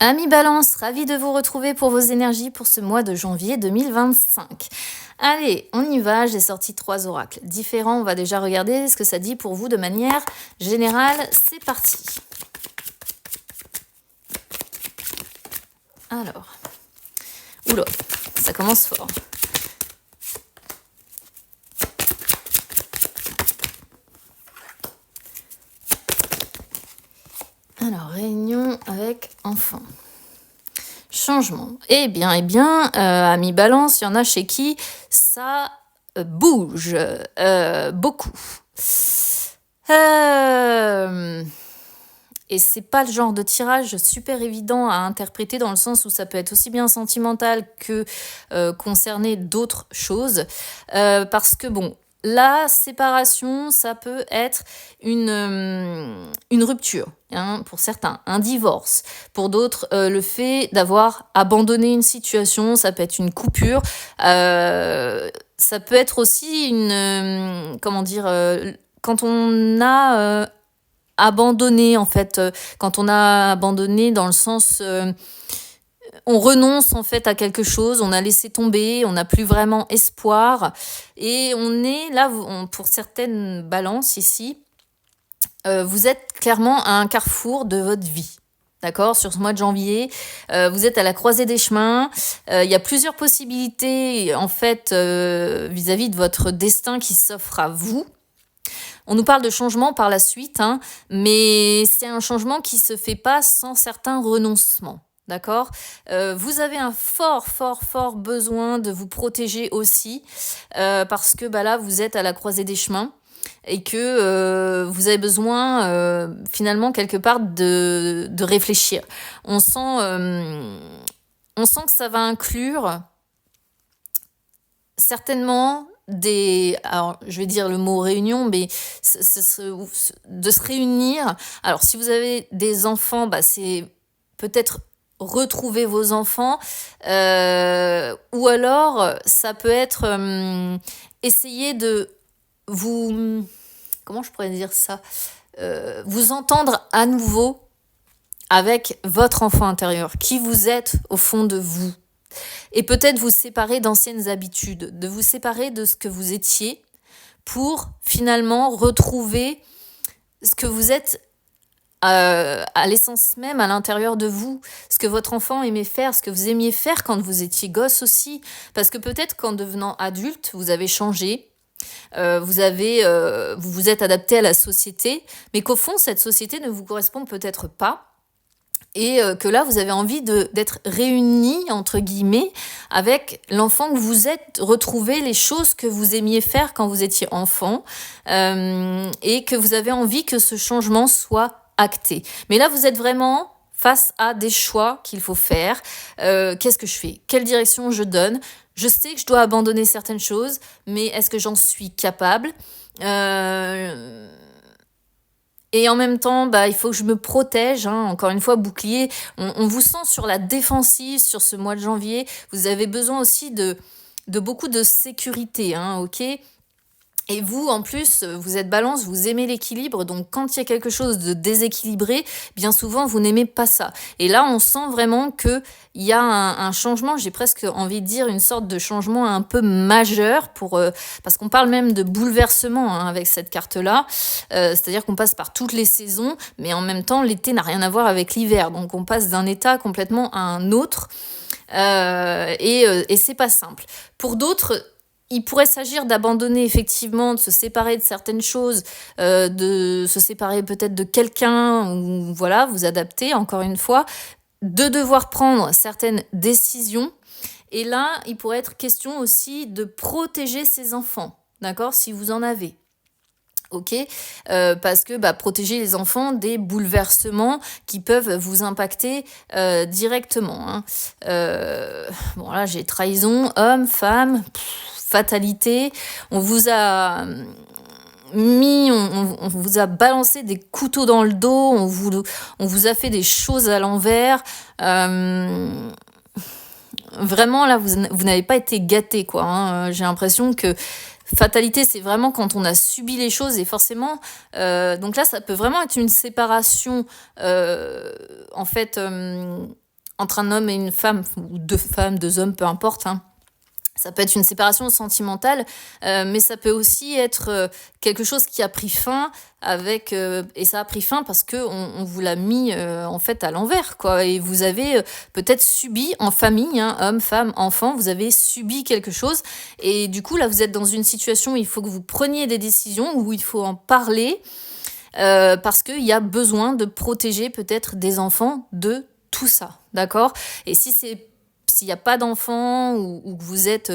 Amis Balance, ravi de vous retrouver pour vos énergies pour ce mois de janvier 2025. Allez, on y va, j'ai sorti 3 oracles différents, on va déjà regarder ce que ça dit pour vous de manière générale. C'est parti. Alors, oula, ça commence fort. Alors, réunion avec enfant. Changement. Eh bien, amis Balance, il y en a chez qui ça bouge beaucoup. Et c'est pas le genre de tirage super évident à interpréter dans le sens où ça peut être aussi bien sentimental que concerner d'autres choses. Parce que bon, la séparation, ça peut être une rupture, hein, pour certains, un divorce. Pour d'autres, le fait d'avoir abandonné une situation, ça peut être une coupure. Ça peut être aussi quand on a abandonné, en fait, quand on a abandonné dans le sens... on renonce en fait à quelque chose, on a laissé tomber, on n'a plus vraiment espoir. Et on est là, pour certaines balances ici, vous êtes clairement à un carrefour de votre vie. D'accord, sur ce mois de janvier, vous êtes à la croisée des chemins. Il y a plusieurs possibilités en fait vis-à-vis de votre destin qui s'offre à vous. On nous parle de changement par la suite, hein, mais c'est un changement qui se fait pas sans certains renoncements. D'accord, vous avez un fort besoin de vous protéger aussi, parce que là, vous êtes à la croisée des chemins et que vous avez besoin finalement quelque part de réfléchir. On sent que ça va inclure certainement alors je vais dire le mot réunion, mais de se réunir. Alors si vous avez des enfants, c'est peut-être retrouver vos enfants, ou alors ça peut être essayer de vous, comment je pourrais dire ça, vous entendre à nouveau avec votre enfant intérieur, qui vous êtes au fond de vous. Et peut-être vous séparer d'anciennes habitudes, de vous séparer de ce que vous étiez pour finalement retrouver ce que vous êtes à l'essence même, à l'intérieur de vous, ce que votre enfant aimait faire, ce que vous aimiez faire quand vous étiez gosse aussi. Parce que peut-être qu'en devenant adulte, vous avez changé, vous vous êtes adapté à la société, mais qu'au fond, cette société ne vous correspond peut-être pas. Et que là, vous avez envie d'être réunis, entre guillemets, avec l'enfant que vous êtes, retrouver les choses que vous aimiez faire quand vous étiez enfant, et que vous avez envie que ce changement soit acté. Mais là, vous êtes vraiment face à des choix qu'il faut faire. Qu'est-ce que je fais? Quelle direction je donne? Je sais que je dois abandonner certaines choses, mais est-ce que j'en suis capable? Et en même temps, il faut que je me protège, hein. Encore une fois, bouclier, on vous sent sur la défensive sur ce mois de janvier. Vous avez besoin aussi de beaucoup de sécurité, hein, ok? Et vous, en plus, vous êtes balance, vous aimez l'équilibre, donc quand il y a quelque chose de déséquilibré, bien souvent, vous n'aimez pas ça. Et là, on sent vraiment qu'il y a un changement, j'ai presque envie de dire une sorte de changement un peu majeur, parce qu'on parle même de bouleversement, hein, avec cette carte-là. C'est-à-dire qu'on passe par toutes les saisons, mais en même temps, l'été n'a rien à voir avec l'hiver. Donc on passe d'un état complètement à un autre, et c'est pas simple. Pour d'autres, il pourrait s'agir d'abandonner effectivement, de se séparer de certaines choses, de se séparer peut-être de quelqu'un, ou voilà, vous adapter encore une fois, de devoir prendre certaines décisions. Et là, il pourrait être question aussi de protéger ses enfants, d'accord, si vous en avez. Ok, parce que protéger les enfants des bouleversements qui peuvent vous impacter directement, hein. Bon là, j'ai trahison, homme, femme, fatalité. On vous a on vous a balancé des couteaux dans le dos, on vous a fait des choses à l'envers. Vraiment là, vous n'avez pas été gâtés, quoi, hein. J'ai l'impression que fatalité, c'est vraiment quand on a subi les choses, et forcément, donc là, ça peut vraiment être une séparation, en fait, entre un homme et une femme, ou deux femmes, deux hommes, peu importe, hein. Ça peut être une séparation sentimentale, mais ça peut aussi être quelque chose qui a pris fin et ça a pris fin parce que on vous l'a mis en fait à l'envers, quoi. Et vous avez peut-être subi en famille, hein, homme, femme, enfant, vous avez subi quelque chose. Et du coup, là, vous êtes dans une situation où il faut que vous preniez des décisions, où il faut en parler, parce qu'il y a besoin de protéger peut-être des enfants de tout ça, d'accord? Et s'il n'y a pas d'enfant ou que vous êtes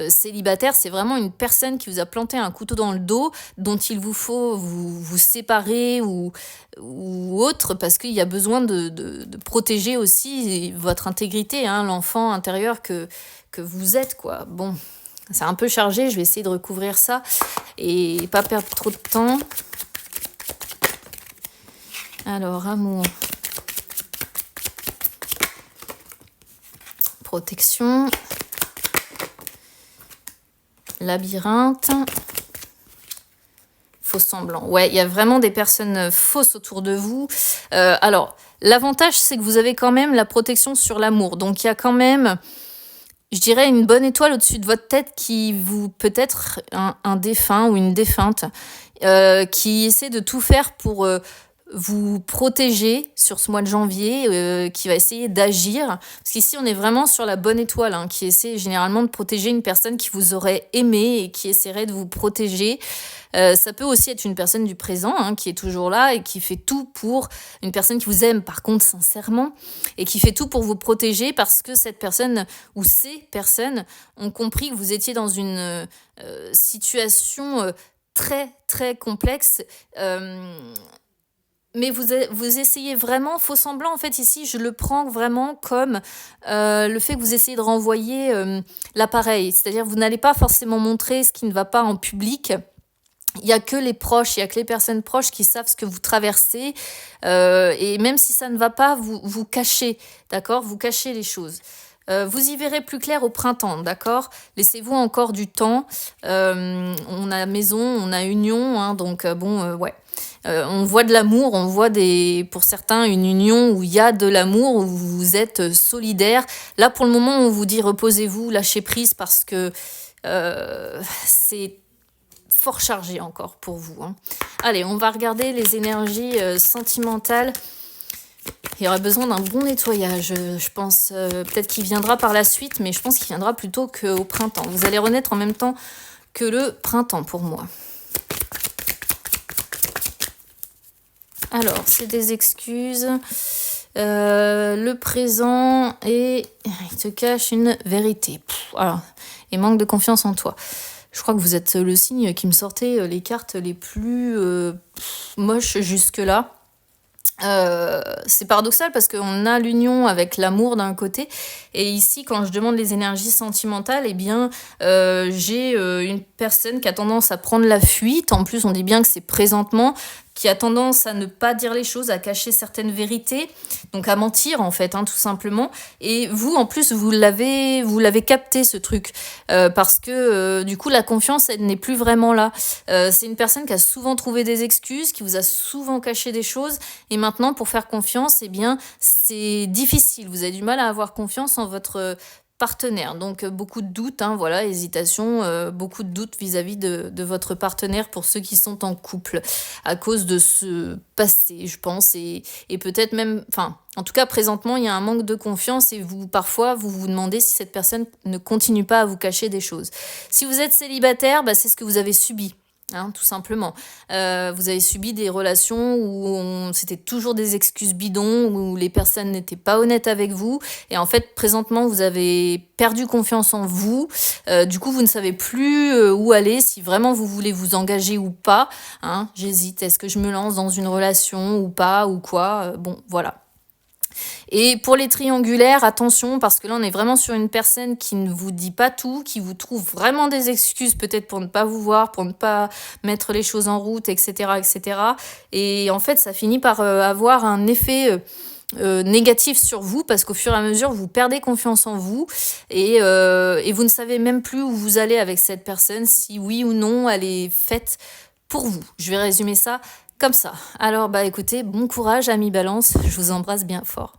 célibataire, c'est vraiment une personne qui vous a planté un couteau dans le dos, dont il vous faut vous séparer ou autre, parce qu'il y a besoin de protéger aussi votre intégrité, hein, l'enfant intérieur que vous êtes, quoi. Bon, c'est un peu chargé, je vais essayer de recouvrir ça et pas perdre trop de temps. Alors, amour. Protection. Labyrinthe. Faux semblant. Ouais, il y a vraiment des personnes fausses autour de vous. Alors, l'avantage, c'est que vous avez quand même la protection sur l'amour. Donc, il y a quand même, je dirais, une bonne étoile au-dessus de votre tête qui vous, peut-être un défunt ou une défunte, qui essaie de tout faire pour vous protéger sur ce mois de janvier, qui va essayer d'agir. Parce qu'ici, on est vraiment sur la bonne étoile, hein, qui essaie généralement de protéger une personne qui vous aurait aimé et qui essaierait de vous protéger. Ça peut aussi être une personne du présent, hein, qui est toujours là et qui fait tout pour une personne qui vous aime, par contre, sincèrement, et qui fait tout pour vous protéger parce que cette personne ou ces personnes ont compris que vous étiez dans une situation très, très complexe. Mais vous essayez vraiment, faux semblant, en fait, ici, je le prends vraiment comme le fait que vous essayez de renvoyer l'appareil. C'est-à-dire, vous n'allez pas forcément montrer ce qui ne va pas en public. Il n'y a que les proches, il n'y a que les personnes proches qui savent ce que vous traversez. Et même si ça ne va pas, vous cachez, d'accord? Vous cachez les choses. Vous y verrez plus clair au printemps, d'accord? Laissez-vous encore du temps. On a maison, on a union, hein, donc ouais. On voit de l'amour, on voit pour certains une union où il y a de l'amour, où vous êtes solidaires. Là, pour le moment, on vous dit reposez-vous, lâchez prise parce que c'est fort chargé encore pour vous, hein. Allez, on va regarder les énergies sentimentales. Il y aura besoin d'un bon nettoyage, je pense. Peut-être qu'il viendra par la suite, mais je pense qu'il viendra plutôt qu'au printemps. Vous allez renaître en même temps que le printemps pour moi. Alors, c'est des excuses. Le présent et il te cache une vérité. Alors, et manque de confiance en toi. Je crois que vous êtes le signe qui me sortait les cartes les plus moches jusque-là. C'est paradoxal parce qu'on a l'union avec l'amour d'un côté et ici quand je demande les énergies sentimentales, eh bien j'ai une personne qui a tendance à prendre la fuite. En plus on dit bien que c'est présentement, qui a tendance à ne pas dire les choses, à cacher certaines vérités, donc à mentir en fait, hein, tout simplement. Et vous, en plus, vous l'avez capté ce truc, parce que du coup, la confiance, elle n'est plus vraiment là. C'est une personne qui a souvent trouvé des excuses, qui vous a souvent caché des choses, et maintenant, pour faire confiance, eh bien, c'est difficile. Vous avez du mal à avoir confiance en votre partenaire. Donc beaucoup de doutes, hein, voilà, hésitation, beaucoup de doutes vis-à-vis de votre partenaire pour ceux qui sont en couple à cause de ce passé, je pense, et peut-être même, enfin, en tout cas présentement, il y a un manque de confiance et parfois vous vous demandez si cette personne ne continue pas à vous cacher des choses. Si vous êtes célibataire, bah, c'est ce que vous avez subi. Hein, tout simplement. Vous avez subi des relations où c'était toujours des excuses bidons, où les personnes n'étaient pas honnêtes avec vous. Et en fait, présentement, vous avez perdu confiance en vous. Du coup, vous ne savez plus où aller, si vraiment vous voulez vous engager ou pas. Hein, j'hésite, est-ce que je me lance dans une relation ou pas, ou quoi? Bon, voilà. Et pour les triangulaires, attention, parce que là, on est vraiment sur une personne qui ne vous dit pas tout, qui vous trouve vraiment des excuses peut-être pour ne pas vous voir, pour ne pas mettre les choses en route, etc., etc. Et en fait, ça finit par avoir un effet négatif sur vous, parce qu'au fur et à mesure, vous perdez confiance en vous et vous ne savez même plus où vous allez avec cette personne, si oui ou non elle est faite pour vous. Je vais résumer ça comme ça. Alors, bah écoutez, bon courage, amis Balance, je vous embrasse bien fort.